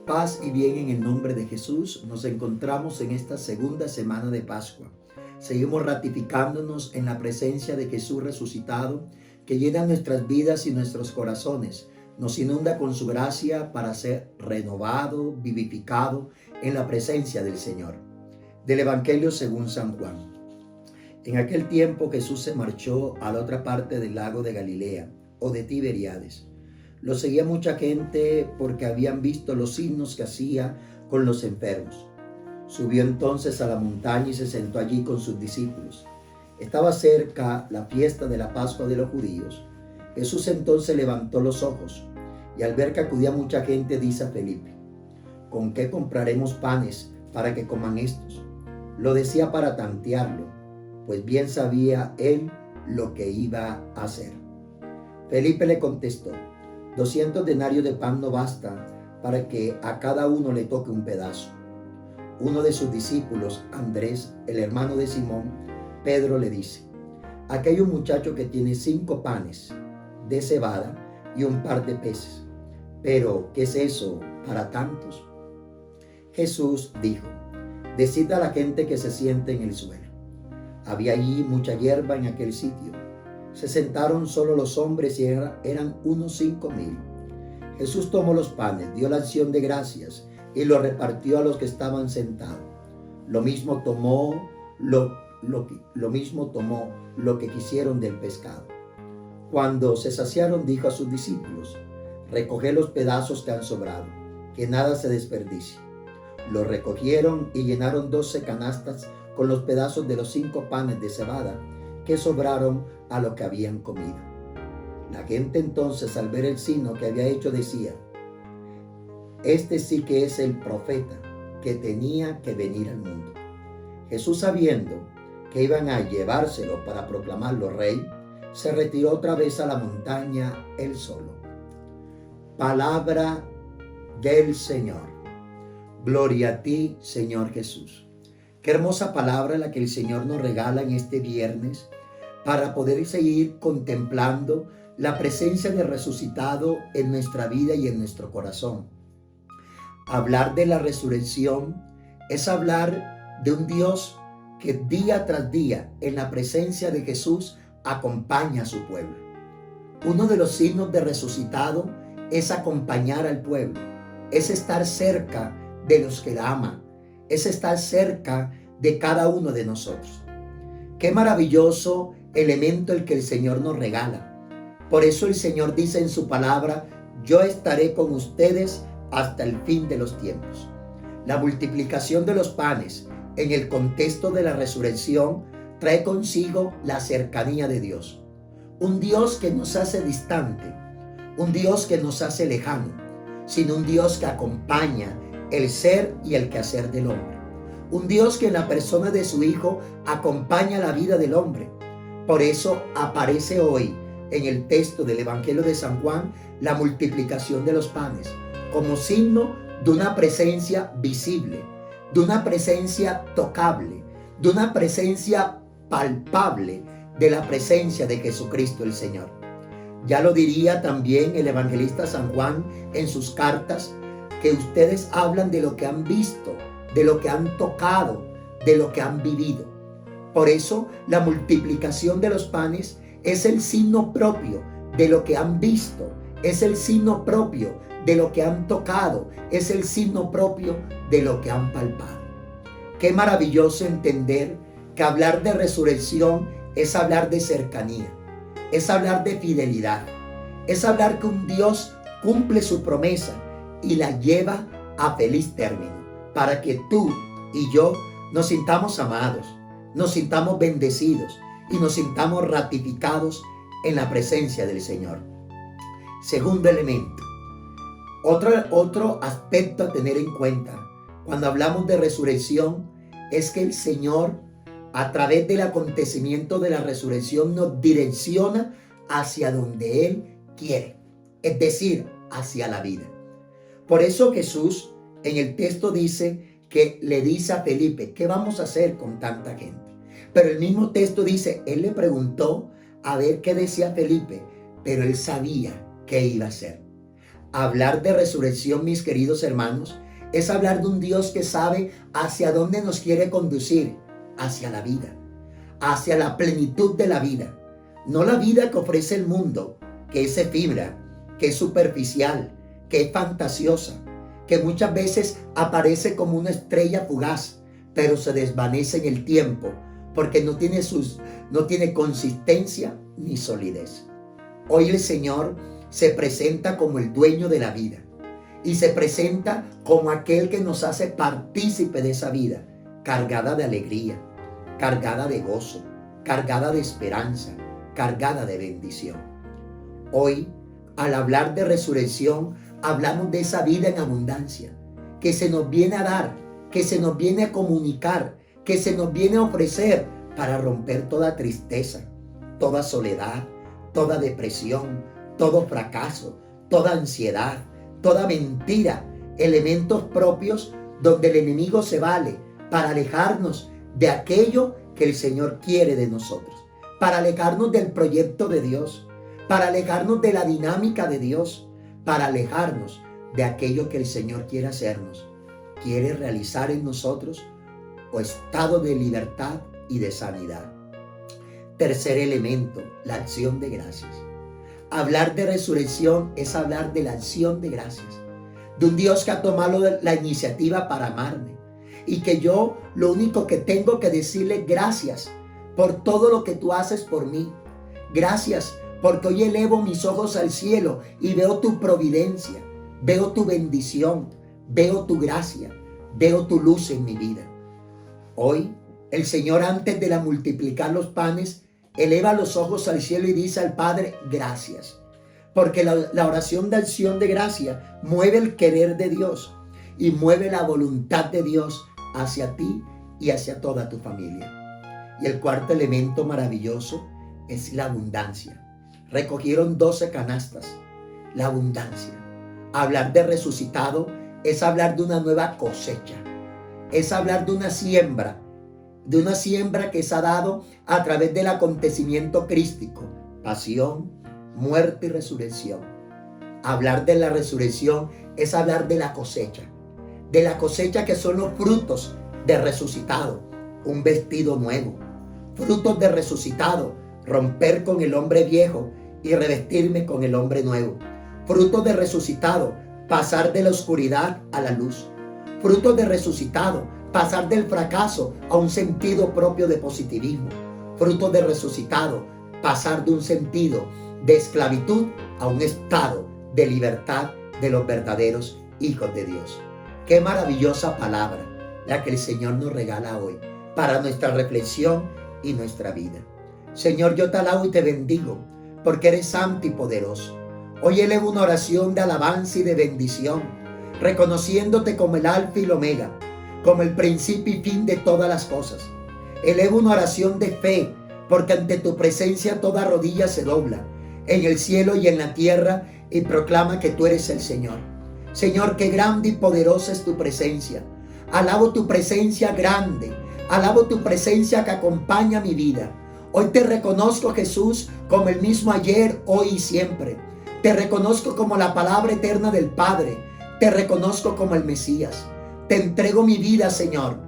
Paz y bien en el nombre de Jesús. Nos encontramos en esta segunda semana de Pascua. Seguimos ratificándonos en la presencia de Jesús resucitado, que llena nuestras vidas y nuestros corazones. Nos inunda con su gracia para ser renovado, vivificado en la presencia del Señor. Del Evangelio según San Juan. En aquel tiempo Jesús se marchó a la otra parte del lago de Galilea o de Tiberíades. Lo seguía mucha gente porque habían visto los signos que hacía con los enfermos. Subió entonces a la montaña y se sentó allí con sus discípulos. Estaba cerca la fiesta de la Pascua de los judíos. Jesús entonces levantó los ojos y al ver que acudía mucha gente dice a Felipe: ¿con qué compraremos panes para que coman estos? Lo decía para tantearlo, pues bien sabía él lo que iba a hacer. Felipe le contestó: 200 denarios de pan no bastan para que a cada uno le toque un pedazo. Uno de sus discípulos, Andrés, el hermano de Simón, Pedro, le dice: aquí hay un muchacho que tiene 5 panes de cebada y un par de peces. Pero, ¿qué es eso para tantos? Jesús dijo: decid a la gente que se siente en el suelo. Había allí mucha hierba en aquel sitio. Se sentaron solo los hombres y eran unos 5,000. Jesús tomó los panes, dio la acción de gracias y los repartió a los que estaban sentados. Lo mismo tomó lo que quisieron del pescado. Cuando se saciaron, dijo a sus discípulos: recoged los pedazos que han sobrado, que nada se desperdicie. Los recogieron y llenaron 12 canastas con los pedazos de los 5 panes de cebada que sobraron a lo que habían comido. La gente entonces, al ver el signo que había hecho, decía: este sí que es el profeta que tenía que venir al mundo. Jesús, sabiendo que iban a llevárselo para proclamarlo rey, se retiró otra vez a la montaña él solo. Palabra del Señor. Gloria a ti, Señor Jesús. Qué hermosa palabra la que el Señor nos regala en este viernes para poder seguir contemplando la presencia del resucitado en nuestra vida y en nuestro corazón. Hablar de la resurrección es hablar de un Dios que día tras día en la presencia de Jesús acompaña a su pueblo. Uno de los signos de resucitado es acompañar al pueblo, es estar cerca de los que la aman, es estar cerca de cada uno de nosotros. Qué maravilloso elemento el que el Señor nos regala. Por eso el Señor dice en su palabra: yo estaré con ustedes hasta el fin de los tiempos. La multiplicación de los panes en el contexto de la resurrección trae consigo la cercanía de Dios. Un Dios que nos hace distante, un Dios que nos hace lejano, sino un Dios que acompaña el ser y el quehacer del hombre. Un Dios que en la persona de su Hijo acompaña la vida del hombre. Por eso aparece hoy en el texto del Evangelio de San Juan la multiplicación de los panes como signo de una presencia visible, de una presencia tocable, de una presencia palpable, de la presencia de Jesucristo el Señor. Ya lo diría también el evangelista San Juan en sus cartas, que ustedes hablan de lo que han visto, de lo que han tocado, de lo que han vivido. Por eso la multiplicación de los panes es el signo propio de lo que han visto, es el signo propio de lo que han tocado, es el signo propio de lo que han palpado. Qué maravilloso entender que hablar de resurrección es hablar de cercanía, es hablar de fidelidad, es hablar que un Dios cumple su promesa y la lleva a feliz término, para que tú y yo nos sintamos amados, nos sintamos bendecidos y nos sintamos ratificados en la presencia del Señor. Segundo elemento, otro aspecto a tener en cuenta cuando hablamos de resurrección es que el Señor, a través del acontecimiento de la resurrección, nos direcciona hacia donde Él quiere, es decir, hacia la vida. Por eso Jesús en el texto dice que le dice a Felipe: ¿qué vamos a hacer con tanta gente? Pero el mismo texto dice, Él le preguntó a ver qué decía Felipe, pero Él sabía qué iba a hacer. Hablar de resurrección, mis queridos hermanos, es hablar de un Dios que sabe hacia dónde nos quiere conducir, hacia la vida, hacia la plenitud de la vida. No la vida que ofrece el mundo, que es efímera, que es superficial, que es fantasiosa, que muchas veces aparece como una estrella fugaz, pero se desvanece en el tiempo, porque no tiene consistencia ni solidez. Hoy el Señor se presenta como el dueño de la vida y se presenta como aquel que nos hace partícipe de esa vida, cargada de alegría, cargada de gozo, cargada de esperanza, cargada de bendición. Hoy, al hablar de resurrección, hablamos de esa vida en abundancia que se nos viene a dar, que se nos viene a comunicar, que se nos viene a ofrecer para romper toda tristeza, toda soledad, toda depresión, todo fracaso, toda ansiedad, toda mentira, elementos propios donde el enemigo se vale para alejarnos de aquello que el Señor quiere de nosotros, para alejarnos del proyecto de Dios, para alejarnos de la dinámica de Dios, para alejarnos de aquello que el Señor quiere hacernos, quiere realizar en nosotros o estado de libertad y de sanidad. Tercer elemento, la acción de gracias. Hablar de resurrección es hablar de la acción de gracias, de un Dios que ha tomado la iniciativa para amarme y que yo lo único que tengo que decirle gracias por todo lo que tú haces por mí. Gracias porque hoy elevo mis ojos al cielo y veo tu providencia, veo tu bendición, veo tu gracia, veo tu luz en mi vida. Hoy el Señor, antes de multiplicar los panes, eleva los ojos al cielo y dice al Padre, gracias. Porque la oración de acción de gracia mueve el querer de Dios y mueve la voluntad de Dios hacia ti y hacia toda tu familia. Y el cuarto elemento maravilloso es la abundancia. Recogieron 12 canastas, la abundancia. Hablar de resucitado es hablar de una nueva cosecha, es hablar de una siembra que se ha dado a través del acontecimiento crístico, pasión, muerte y resurrección. Hablar de la resurrección es hablar de la cosecha que son los frutos de resucitado, un vestido nuevo, frutos de resucitado, romper con el hombre viejo y revestirme con el hombre nuevo, frutos de resucitado, pasar de la oscuridad a la luz, frutos de resucitado, pasar del fracaso a un sentido propio de positivismo, frutos de resucitado, pasar de un sentido de esclavitud a un estado de libertad de los verdaderos hijos de Dios. Qué maravillosa palabra la que el Señor nos regala hoy para nuestra reflexión y nuestra vida. Señor, yo te alabo y te bendigo porque eres santo y poderoso. Hoy elevo una oración de alabanza y de bendición, reconociéndote como el alfa y el omega, como el principio y fin de todas las cosas. Elevo una oración de fe, porque ante tu presencia toda rodilla se dobla, en el cielo y en la tierra, y proclama que tú eres el Señor. Señor, qué grande y poderosa es tu presencia. Alabo tu presencia grande, alabo tu presencia que acompaña mi vida. Hoy te reconozco, Jesús, como el mismo ayer, hoy y siempre. Te reconozco como la palabra eterna del Padre. Te reconozco como el Mesías. Te entrego mi vida, Señor.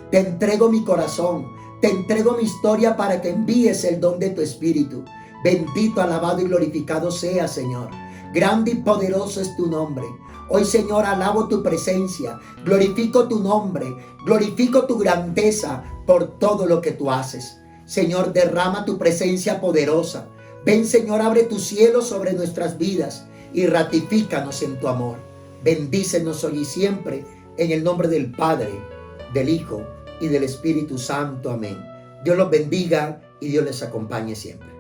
Te entrego mi corazón. Te entrego mi historia para que envíes el don de tu Espíritu. Bendito, alabado y glorificado sea, Señor. Grande y poderoso es tu nombre. Hoy, Señor, alabo tu presencia. Glorifico tu nombre. Glorifico tu grandeza por todo lo que tú haces. Señor, derrama tu presencia poderosa. Ven, Señor, abre tu cielo sobre nuestras vidas y ratifícanos en tu amor. Bendícenos hoy y siempre, en el nombre del Padre, del Hijo y del Espíritu Santo. Amén. Dios los bendiga y Dios les acompañe siempre.